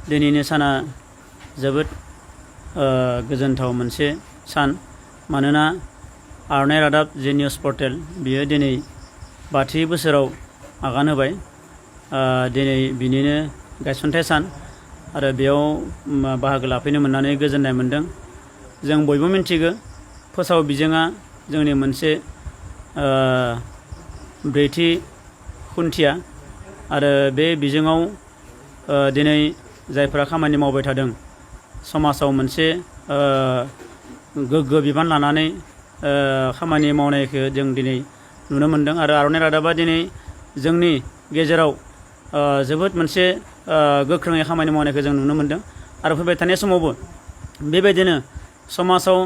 दिनैनि साना जोबोद गोजोनथाव मोनसे सान मानोना आर'नाइ रादाब जे निउस पर्टेल बियो दिनै 30 बोसोराव आगान होबाय दिनै बिनिनो गायसनथाइ सान आरो बेयाव बाहागो लाफैनो मोननानै गोजोननाय मोनदों जों बयबो मिन्थिगौ फोसाव बिजोङा जोंनि मोनसे ब्रैथि खुन्थिया आरो बे बिजोङाव दिनै जायफोरा खामानि मावबाय थादों समाजाव मोनसे गोग्गो बिबान लानानै खामानि मावनायखौ जों दिनै नुनो मोनदों आरो आर'नाइ रादाबा दिनै जोंनि गेजेराव जोबोद मोनसे गोख्रोङै खामानि मावनायखौ जों नुनो मोनदों आरो फैबाय थानाय समावबो बेबायदिनो समाजाव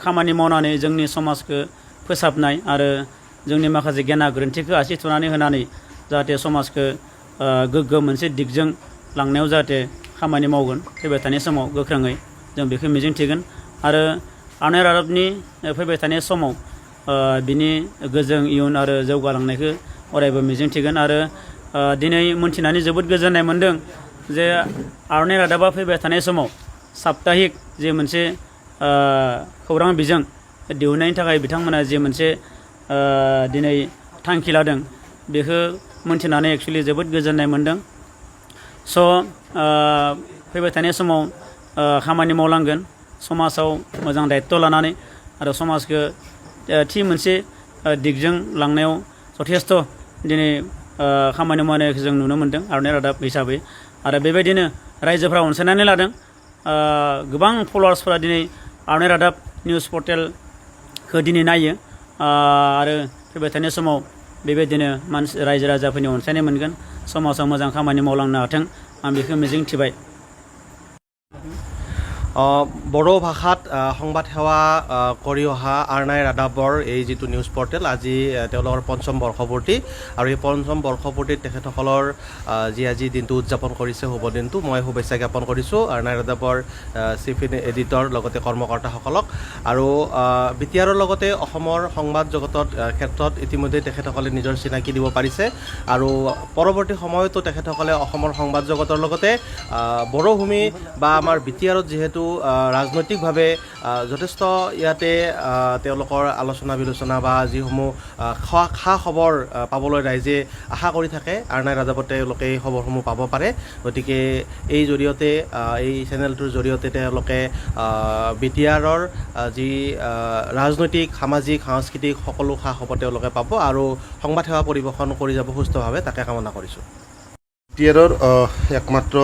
खामानि मावनानै जोंनि समाजखौ फोसाबनाय आरो जोंनि माखासे गेना गोरोन्थिखौ आसि थुनानै होनानै जाहाथे समाजखौ गोग्गो मोनसे दिगजों लांनायाव जाहाथे खामानि मावगोन फैबाय थानाय समाव गोख्रोङै जों बेखौ मिजिंथिगोन आरो आर'नाइ रादाबनि फैबाय थानाय समाव बिनि गोजों इयुन आरो जौगालांनायखौ अरायबो मिजिंथिगोन आरो दिनै मोनथिनानै जोबोद गोजोननाय मोनदों जे आर'नाइ रादाबा फैबाय थानाय समाव साप्ताहिक जे मोनसे खौरां बिजों दिहुननायनि थाखाय बिथांमोना जे मोनसे दिनै थांखि लादों बेखौ मोनथिनानै एक्सुवेलि जोबोद गोजोननाय मोनदों स' फैबाय थानाय समाव खामानि मावलांगोन समाजाव मोजां दायित्व लानानै आरो समाजखौ थि मोनसे दिगजों लांनायाव जथेस्थ' दिनै खामानि मावनायखौ जों नुनो मोनदों आर'नाइ रादाब हिसाबै आरो बेबायदिनो रायजोफ्रा अनसायनानै लादों गोबां फल'वार्सफोरा दिनै आर'नाइ रादाब निउस पर्टेलखौ दिनै नायो आरो फैबाय थानाय समाव बेबायदिनो रायजो राजाफोरनि अनसायनाय मोनगोन समाजाव मोजां खामानि मावलांनो हाथों आं बेखौ मिजिंथिबाय বড়ো ভাষাত সংবাদ সেৱা কৰি অহা আৰনাই ৰাদাবৰ এই যিটো নিউজ পৰ্টেল আজি তেওঁলোকৰ পঞ্চম বৰ্ষপূৰ্তি আৰু এই পঞ্চম বৰ্ষপূৰ্তিত তেখেতসকলৰ যি আজি দিনটো উদযাপন কৰিছে শুভ দিনটো মই শুভেচ্ছা জ্ঞাপন কৰিছোঁ আৰনাই ৰাদাবৰ চিফ এডিটৰ লগতে কৰ্মকৰ্তাসকলক আৰু বিটিআৰৰ লগতে অসমৰ সংবাদ জগতৰ ক্ষেত্ৰত ইতিমধ্যে তেখেতসকলে নিজৰ চিনাকি দিব পাৰিছে আৰু পৰৱৰ্তী সময়তো তেখেতসকলে অসমৰ সংবাদ জগতৰ লগতে বড়োভূমি বা আমাৰ বিটিআৰত যিহেতু ৰাজনৈতিকভাৱে যথেষ্ট ইয়াতে তেওঁলোকৰ আলোচনা বিলোচনা বা যিসমূহ খা খবৰ পাবলৈ ৰাইজে আশা কৰি থাকে আৰনাই ৰাদাবত তেওঁলোকে এই খবৰসমূহ পাব পাৰে গতিকে এই জৰিয়তে এই চেনেলটোৰ জৰিয়তে তেওঁলোকে বিটিআৰৰ যি ৰাজনৈতিক সামাজিক সাংস্কৃতিক সকলো খা খবৰ তেওঁলোকে পাব আৰু সংবাদ সেৱা পৰিৱেশন কৰি যাব সুস্থভাৱে তাকে কামনা কৰিছোঁ বিটিআৰৰ একমাত্ৰ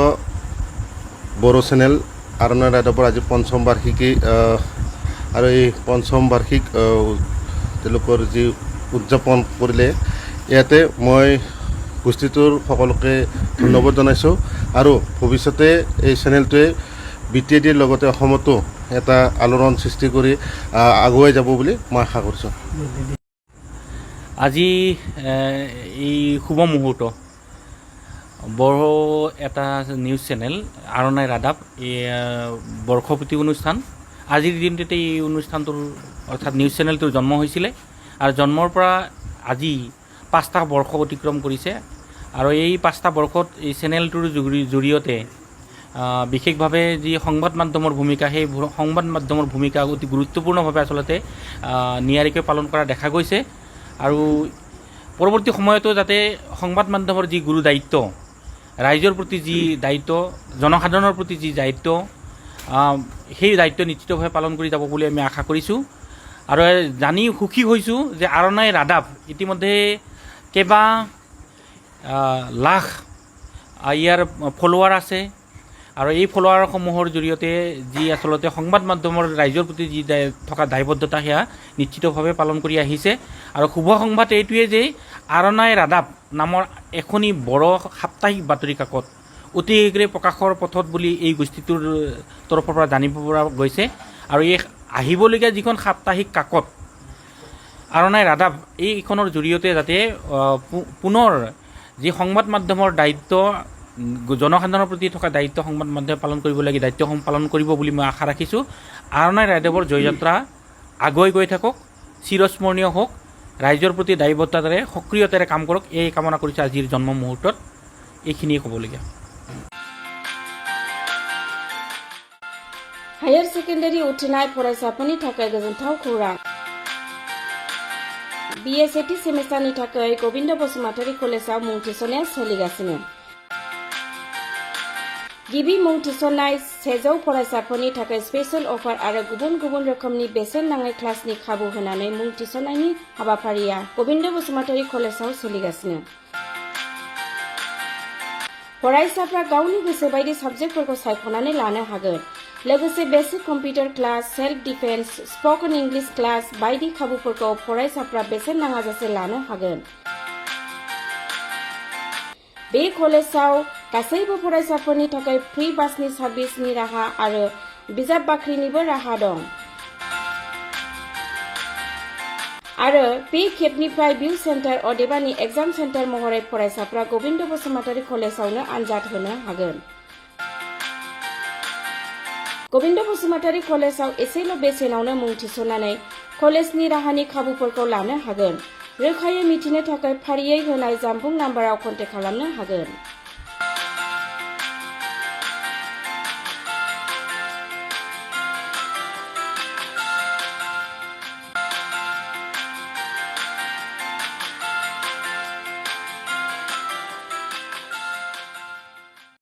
বড়ো চেনেল আৰনাই ৰাদাবৰ আজি পঞ্চম বাৰ্ষিকী আৰু এই পঞ্চম বাৰ্ষিক তেওঁলোকৰ যি উদযাপন কৰিলে ইয়াতে মই গোষ্ঠীটোৰ সকলোকে ধন্যবাদ জনাইছোঁ আৰু ভৱিষ্যতে এই চেনেলটোৱে বিটিআইডিৰ লগতে অসমতো এটা আলোড়ন সৃষ্টি কৰি আগুৱাই যাব বুলি মই আশা কৰিছোঁ আজি এই শুভ মুহূৰ্ত বড়ো এটা নিউজ চেনেল আৰনাই ৰাদাব এই বৰ্ষপূৰ্তি অনুষ্ঠান আজিৰ দিনটোতে এই অনুষ্ঠানটোৰ অৰ্থাৎ নিউজ চেনেলটোৰ জন্ম হৈছিলে আৰু জন্মৰ পৰা আজি 5টা বৰ্ষ অতিক্ৰম কৰিছে আৰু এই 5টা বৰ্ষত এই চেনেলটোৰ জৰিয়তে বিশেষভাৱে যি সংবাদ মাধ্যমৰ ভূমিকা সেই সংবাদ মাধ্যমৰ ভূমিকা অতি গুৰুত্বপূৰ্ণভাৱে আচলতে নিয়াৰিকৈ পালন কৰা দেখা গৈছে আৰু পৰৱৰ্তী সময়তো যাতে সংবাদ মাধ্যমৰ যি গুৰু দায়িত্ব ৰাইজৰ প্ৰতি যি দায়িত্ব জনসাধাৰণৰ প্ৰতি যি দায়িত্ব সেই দায়িত্ব নিশ্চিতভাৱে পালন কৰি যাব বুলি আমি আশা কৰিছোঁ আৰু জানি সুখী হৈছোঁ যে আৰনাই ৰাদাব ইতিমধ্যে কেইবা লাখ ইয়াৰ ফলোৱাৰ আছে আৰু এই ফলোৱাৰসমূহৰ জৰিয়তে যি আচলতে সংবাদ মাধ্যমৰ ৰাইজৰ প্ৰতি যি থকা দায়বদ্ধতা সেয়া নিশ্চিতভাৱে পালন কৰি আহিছে আৰু শুভ সংবাদ এইটোৱে যে আৰনাই ৰাদাব নামৰ এখনি বড়ো সাপ্তাহিক বাতৰি কাকত অতি শীঘ্ৰে প্ৰকাশৰ পথত বুলি এই গোষ্ঠীটোৰ তৰফৰ পৰা জানিব পৰা গৈছে আৰু এই আহিবলগীয়া যিখন সাপ্তাহিক কাকত আৰনাই ৰাদাব এইখনৰ জৰিয়তে যাতে পুনৰ যি সংবাদ মাধ্যমৰ দায়িত্ব জনসাধাৰণৰ প্ৰতি থকা দায়িত্ব সংবাদ মাধ্যমে পালন কৰিবলগীয়া দায়িত্বসমূহ পালন কৰিব বুলি মই আশা ৰাখিছোঁ আৰনাই ৰাদাবৰ জয়যাত্ৰা আগুৱাই গৈ থাকক চিৰস্মৰণীয় হওক ৰাইজৰ প্ৰতি দায়বদ্ধতাৰে সক্ৰিয়তাৰে কাম কৰক এই কামনা কৰিছোঁ আজিৰ জন্ম মুহূৰ্তত এইখিনিয়ে ক'বলগীয়া हायार सेकेन्डारि उथ्रिनाय फरायसाफोरनि थाखाय गोजोनथाव खौरां। BA सेथि सेमिस्टारनि थाखाय गबिन्द बसुमतारी कलेजाव मुं थिसननाया सोलिगासिनो। गिबि मुं थिसननाय 100 फरायसाफोरनि थाखाय स्पेशल अफार आरो गुबुन गुबुन रोखोमनि बेसेन नाङै क्लासनि खाबु होनानै मुं थिसननायनि हाबाफारिया गबिन्द बसुमतारी कलेजाव सोलिगासिनो। फरायसाफ्रा गावनि गोसो बायदि साबजेक्टफोरखौ सायख'नानै लानो हागोन। लोगोसे basic computer class, self defence, spoken English class बायदि खाबुफोरखौ फरायसाफ्रा बेसेन नाङाजासे लानो हागोन। बे कलेजाव गासैबो फरायसाफोरनि थाखाय फ्रि बासनि सार्भिसनि राहा आरो बिजाब बाख्रिनिबो राहा दं। आरो बे खेबनिफ्राय भिउ सेन्टार अदेबानि एग्जाम सेन्टार महरै फरायसाफ्रा गबिन्द बसुमतारी कलेजावनो आनजाद होनो हागोन। गबिन्द बसुमतारी कलेजाव एसेल' बेसेनावनो मुं थिसननानै कलेजनि राहानि खाबुफोरखौ लानो हागोन। रोखायै मिथिनो थाखाय फारियै होनाय जानबुं नाम्बाराव कन्टेक्ट खालामनो हागोन।